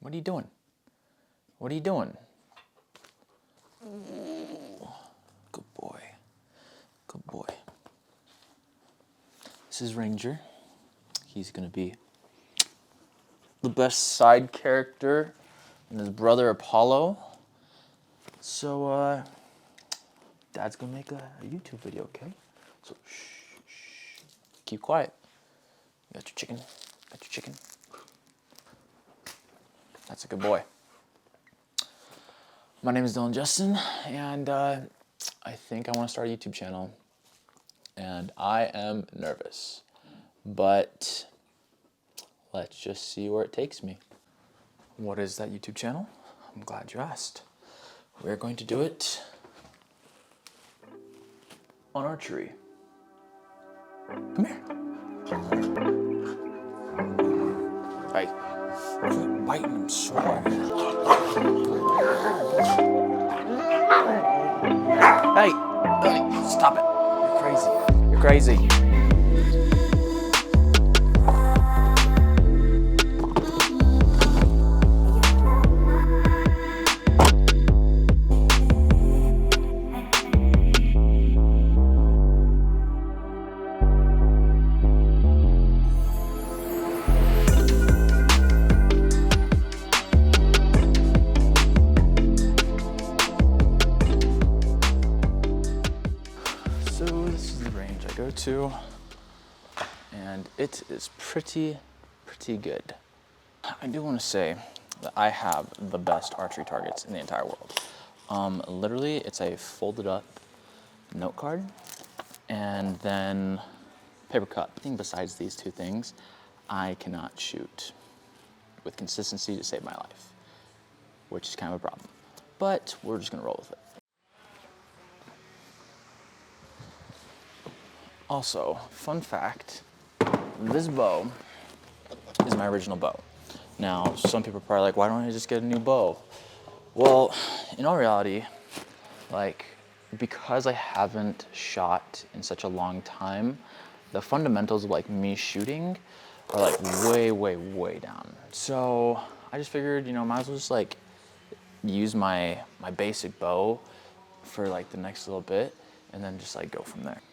What are you doing? What are you doing? Good boy. Good boy. This is Ranger. He's gonna be the best side character and his brother Apollo. So, Dad's gonna make a YouTube video, okay? So, shh. Keep quiet. You got your chicken. Got your chicken. That's a good boy. My name is Dylan Justin, and I think I want to start a YouTube channel. And I am nervous, but let's just see where it takes me. What is that YouTube channel? I'm glad you asked. We're going to do it on Archery. Come here. Hey, quit biting him so hard. Hey, stop it. You're crazy. You're crazy. So this is the range I go to, and it is pretty good. I do want to say that I have the best archery targets in the entire world. Literally, it's a folded up note card and then paper cut. I think besides these two things, I cannot shoot with consistency to save my life, which is kind of a problem. But we're just gonna roll with it. Also, fun fact, this bow is my original bow. Now, some people are probably like, why don't I just get a new bow? Well, in all reality, like, because I haven't shot in such a long time, the fundamentals of like me shooting are like way down. So I just figured, you know, might as well just like use my basic bow for like the next little bit and then just like go from there.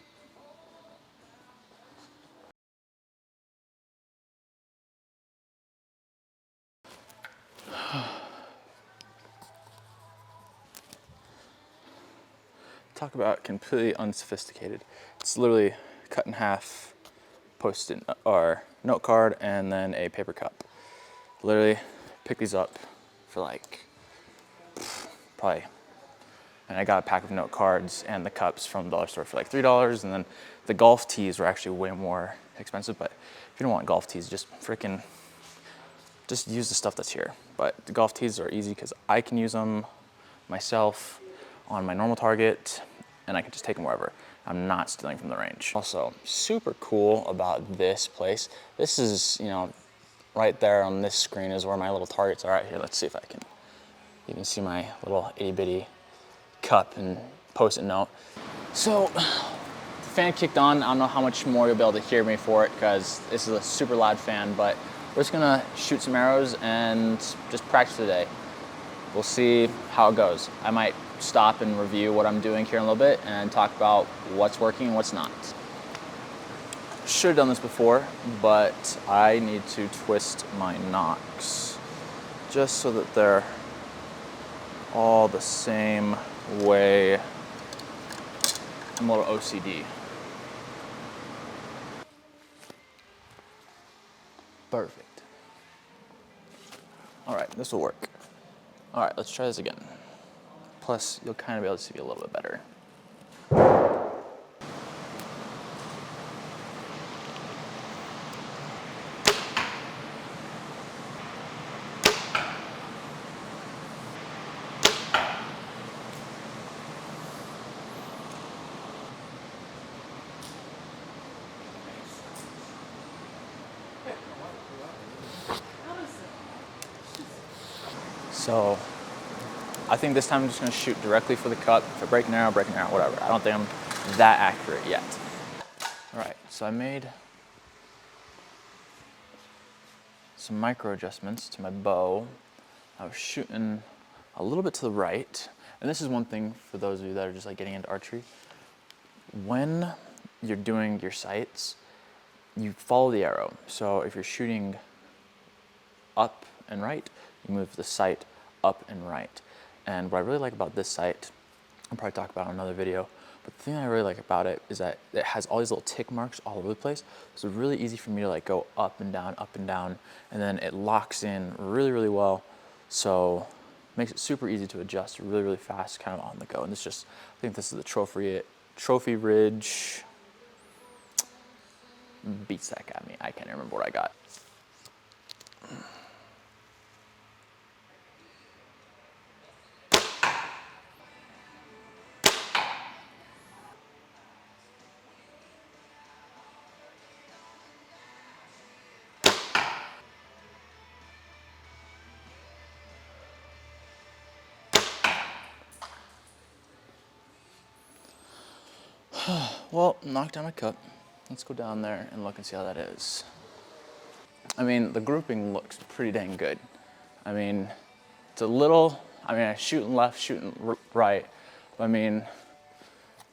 Talk about completely unsophisticated. It's literally cut in half, post-it or note card, and then a paper cup. Literally pick these up for like probably, and I got a pack of note cards and the cups from the dollar store for like $3, and then the golf tees were actually way more expensive, but if you don't want golf tees, just use the stuff that's here. But the golf tees are easy because I can use them myself on my normal target, and I can just take them wherever. I'm not stealing from the range. Also, super cool about this place. This is, you know, right there on this screen is where my little targets are at here. Let's see if I can even see my little itty bitty cup and post-it note. So, the fan kicked on. I don't know how much more you'll be able to hear me for it because this is a super loud fan, but we're just gonna shoot some arrows and just practice today. We'll see how it goes. I might stop and review what I'm doing here in a little bit and talk about what's working and what's not. Should have done this before, but I need to twist my nocks just so that they're all the same way. I'm a little OCD. Perfect. All right, this will work. All right, let's try this again. Plus, you'll kind of be able to see me a little bit better. So I think this time I'm just gonna shoot directly for the cup. If I break an arrow, whatever. I don't think I'm that accurate yet. All right, so I made some micro adjustments to my bow. I was shooting a little bit to the right. And this is one thing for those of you that are just like getting into archery. When you're doing your sights, you follow the arrow. So if you're shooting up and right, you move the sight up and right. And what I really like about this sight, I'll probably talk about it in another video, but the thing I really like about it is that it has all these little tick marks all over the place. So it's really easy for me to like go up and down, and then it locks in really, really well. So it makes it super easy to adjust really, really fast, kind of on the go. And this just, I think this is the Trophy Ridge. Beats that got me. I can't remember what I got. Well, knocked down my cup. Let's go down there and look and see how that is. I mean, the grouping looks pretty dang good. I mean, it's a little, I shooting left, shooting right. But I mean,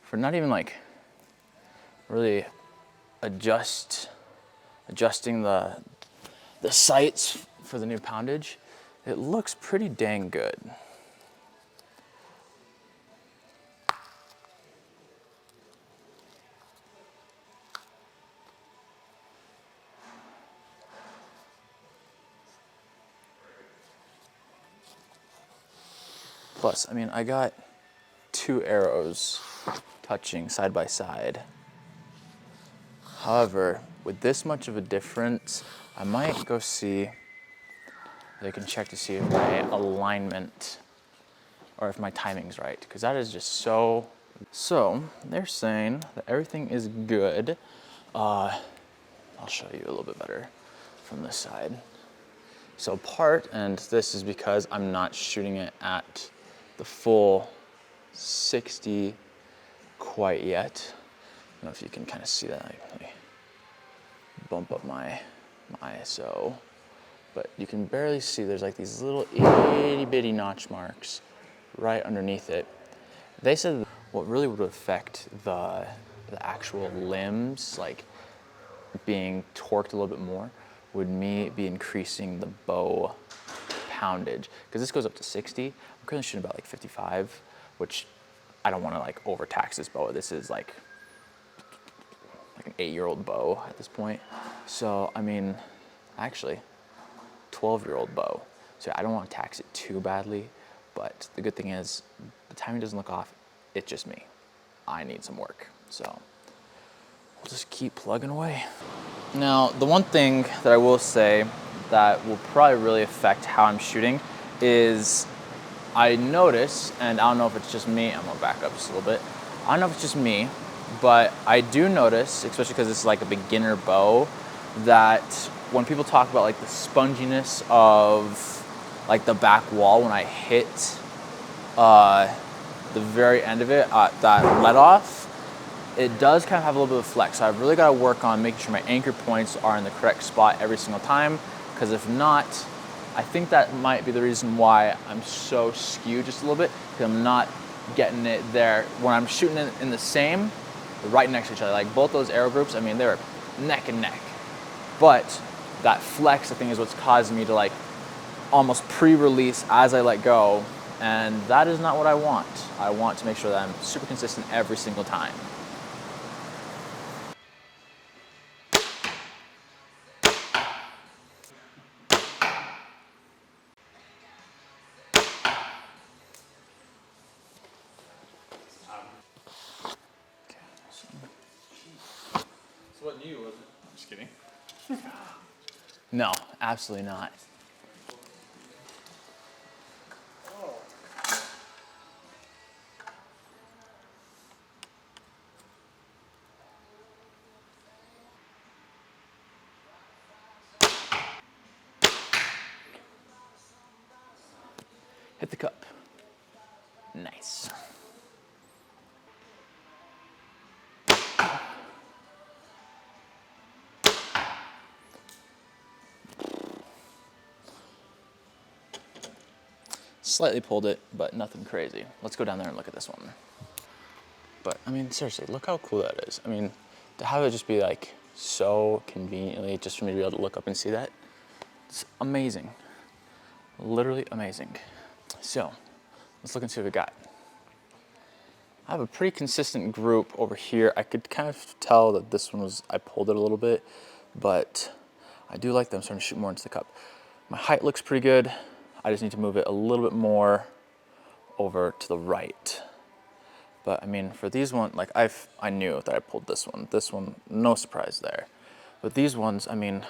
for not even like really adjusting the sights for the new poundage, it looks pretty dang good. Plus, I mean, I got 2 arrows touching side by side. However, with this much of a difference, I might go see, I can check to see if my alignment or if my timing's right, because that is just so. So they're saying that everything is good. I'll show you a little bit better from this side. So and this is because I'm not shooting it at the full 60 quite yet. I don't know if you can kind of see that. Let me bump up my ISO. But you can barely see there's like these little itty bitty notch marks right underneath it. They said what really would affect the actual limbs, like being torqued a little bit more, would be increasing the bow poundage. Because this goes up to 60. I'm currently shooting about like 55, which I don't want to like overtax this bow. This is like an 8-year-old bow at this point. So, I mean, actually, 12-year-old bow. So I don't want to tax it too badly, but the good thing is the timing doesn't look off. It's just me. I need some work. So we'll just keep plugging away. Now, the one thing that I will say that will probably really affect how I'm shooting is I notice, and I don't know if it's just me, I'm gonna back up just a little bit. I don't know if it's just me, but I do notice, especially because this is like a beginner bow, that when people talk about like the sponginess of like the back wall when I hit the very end of it, that let off, it does kind of have a little bit of flex. So I've really got to work on making sure my anchor points are in the correct spot every single time, because if not, I think that might be the reason why I'm so skewed just a little bit, because I'm not getting it there. When I'm shooting it in the same, right next to each other, like both those arrow groups, I mean, they're neck and neck. But that flex, I think, is what's causing me to like almost pre-release as I let go, and that is not what I want. I want to make sure that I'm super consistent every single time. So what new was it? I'm just kidding. No, absolutely not. Hit the cup. Nice. Slightly pulled it, but nothing crazy. Let's go down there and look at this one. But I mean, seriously, look how cool that is. I mean, to have it just be like so conveniently just for me to be able to look up and see that, it's amazing. Literally amazing. So let's look and see what we got. I have a pretty consistent group over here. I could kind of tell that this one was, I pulled it a little bit, but I do like them starting to shoot more into the cup. My height looks pretty good. I just need to move it a little bit more over to the right. But I mean, for these ones, like I knew that I pulled this one. This one, no surprise there. But these ones, I mean,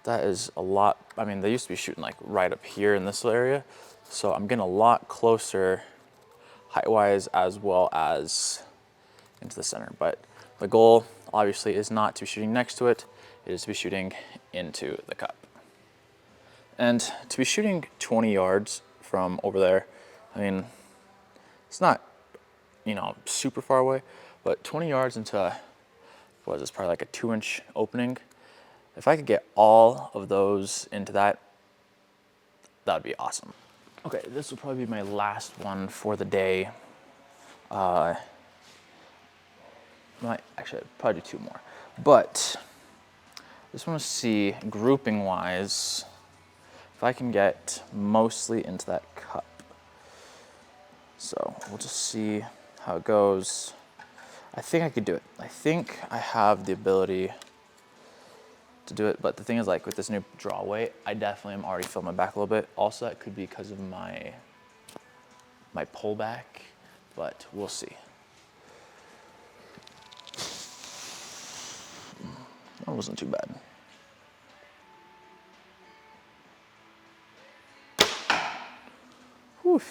that is a lot. I mean, they used to be shooting like right up here in this area. So I'm getting a lot closer height-wise as well as into the center. But the goal, obviously, is not to be shooting next to it. It is to be shooting into the cup. And to be shooting 20 yards from over there, I mean, it's not, you know, super far away, but 20 yards into, what is this, probably like a 2-inch opening. If I could get all of those into that, that would be awesome. Okay, this will probably be my last one for the day. Actually, I'd probably do 2 more. But I just want to see, grouping wise, if I can get mostly into that cup. So we'll just see how it goes. I think I could do it. I think I have the ability to do it, but the thing is, like with this new draw weight, I definitely am already feeling my back a little bit. Also, that could be because of my pullback, but we'll see. That wasn't too bad. Whew.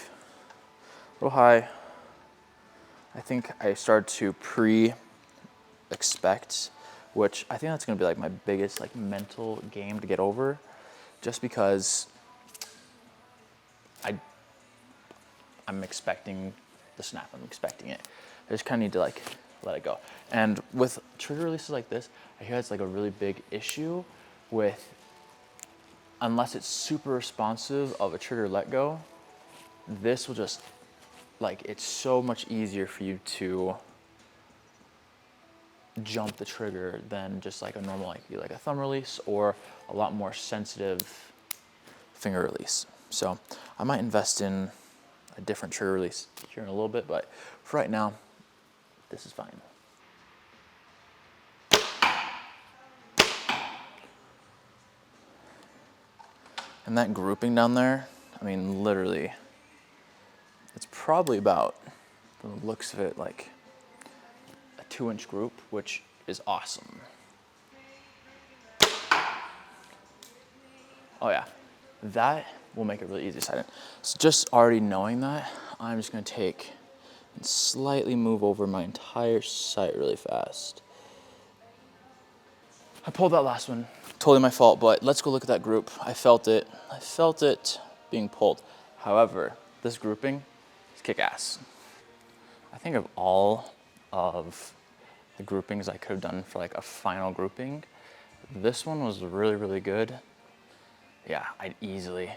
Real high. I think I started to pre-expect, which I think that's gonna be like my biggest like mental game to get over, just because I'm expecting the snap, I'm expecting it. I just kind of need to like let it go. And with trigger releases like this, I hear it's like a really big issue with, unless it's super responsive of a trigger let go, this will just, like, it's so much easier for you to jump the trigger than just like a normal, like a thumb release or a lot more sensitive finger release. So I might invest in a different trigger release here in a little bit, but for right now, this is fine. And that grouping down there, I mean, literally, it's probably about, from the looks of it, like a 2-inch group, which is awesome. Oh yeah, that will make it really easy sighted. So just already knowing that, I'm just gonna take and slightly move over my entire sight really fast. I pulled that last one, totally my fault, but let's go look at that group. I felt it being pulled. However, this grouping is kick-ass. I think of all of the groupings I could have done for like a final grouping, this one was really, really good. Yeah, I'd easily,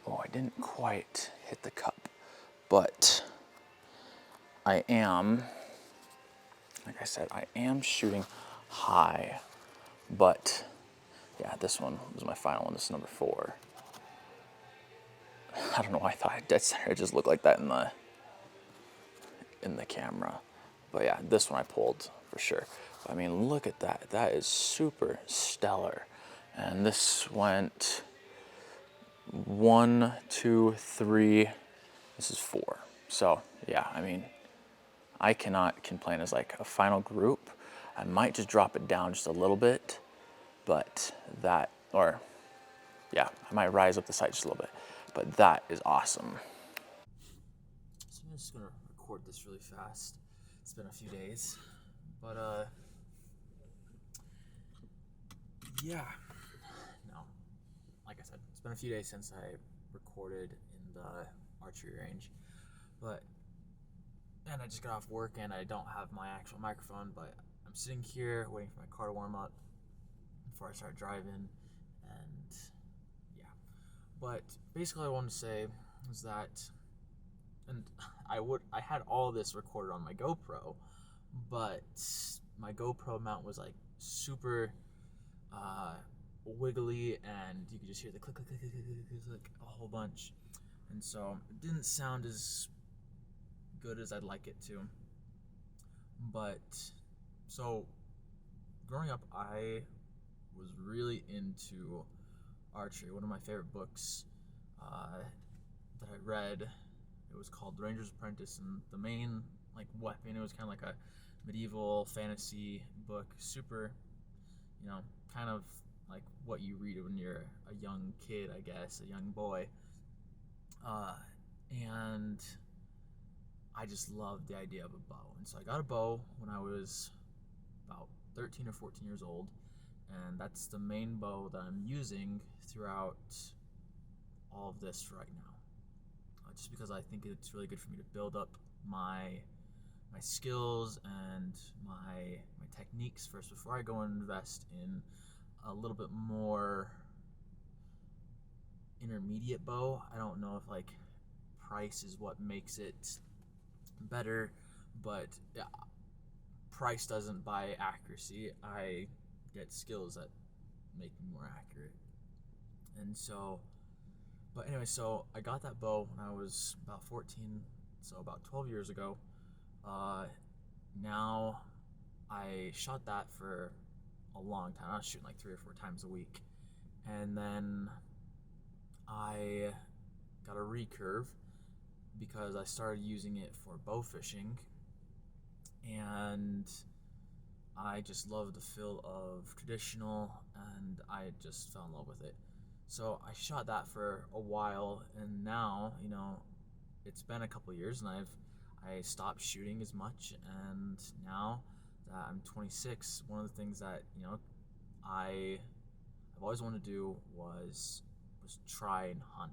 oh, I didn't quite hit the cup, but I am, like I said, I am shooting high, but yeah, this one was my final one. This is number 4. I don't know why I thought I dead center. It just looked like that in the camera. But yeah, this one I pulled for sure. But I mean, look at that. That is super stellar. And this went 1, 2, 3. This is 4. So yeah, I mean, I cannot complain as like a final group. I might just drop it down just a little bit, but that, or yeah, I might rise up the sight just a little bit, but that is awesome. So I'm just gonna record this really fast. It's been a few days, but yeah, no, like I said, it's been a few days since I recorded in the archery range, and I just got off work and I don't have my actual microphone, but I'm sitting here waiting for my car to warm up before I start driving, and yeah. But basically, what I wanted to say is that, and I had all this recorded on my GoPro, but my GoPro mount was like super uh, wiggly, and you could just hear the click, click, click, click, click, click, click a whole bunch, and so it didn't sound as good as I'd like it to. But so growing up, I was really into Archery. One of my favorite books that I read, it was called The Ranger's Apprentice, and the main like weapon, it was kind of like a medieval fantasy book, super, kind of like what you read when you're a young kid, I guess, a young boy. Uh, and I just loved the idea of a bow. And so I got a bow when I was about 13 or 14 years old. And that's the main bow that I'm using throughout all of this right now. Just because I think it's really good for me to build up my skills and my techniques first before I go and invest in a little bit more intermediate bow. I don't know if like price is what makes it better, but yeah, price doesn't buy accuracy. I get skills that make me more accurate. And so, but anyway, so I got that bow when I was about 14, so about 12 years ago. Now I shot that for a long time. I was shooting like 3 or 4 times a week. And then I got a recurve because I started using it for bow fishing, and I just loved the feel of traditional, and I just fell in love with it. So I shot that for a while, and now, it's been a couple years, and I stopped shooting as much, and now that I'm 26, one of the things that I've always wanted to do was try and hunt.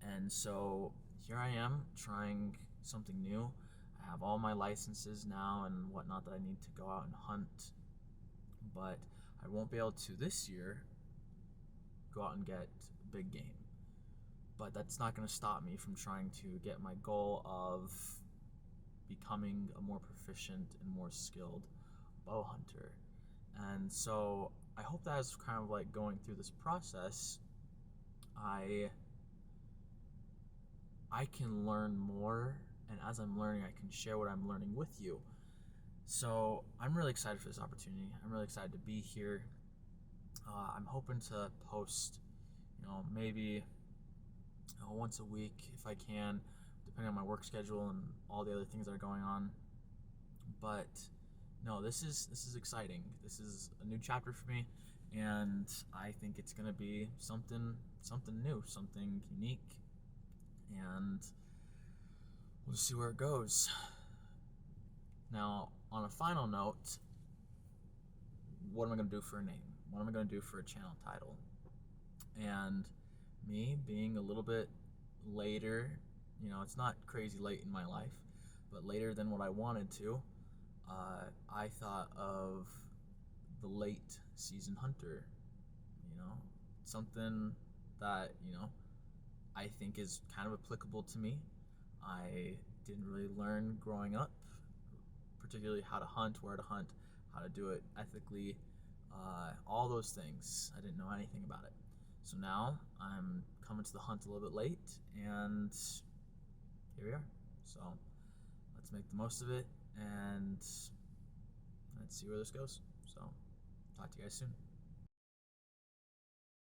And so here I am trying something new. I have all my licenses now and whatnot that I need to go out and hunt, but I won't be able to this year go out and get big game. But that's not going to stop me from trying to get my goal of becoming a more proficient and more skilled bow hunter. And so I hope that as kind of like going through this process, I can learn more, and as I'm learning, I can share what I'm learning with you. So I'm really excited for this opportunity. I'm really excited to be here. I'm hoping to post, maybe once a week if I can, depending on my work schedule and all the other things that are going on. But no, this is exciting. This is a new chapter for me, and I think it's gonna be something new, something unique, and we'll just see where it goes. Now, on a final note, what am I going to do for a name? What am I going to do for a channel title? And me being a little bit later, it's not crazy late in my life, but later than what I wanted to, I thought of the late season hunter, something that, I think is kind of applicable to me. I didn't really learn growing up, particularly how to hunt, where to hunt, how to do it ethically, all those things. I didn't know anything about it. So now I'm coming to the hunt a little bit late, and here we are. So let's make the most of it, and let's see where this goes. So talk to you guys soon.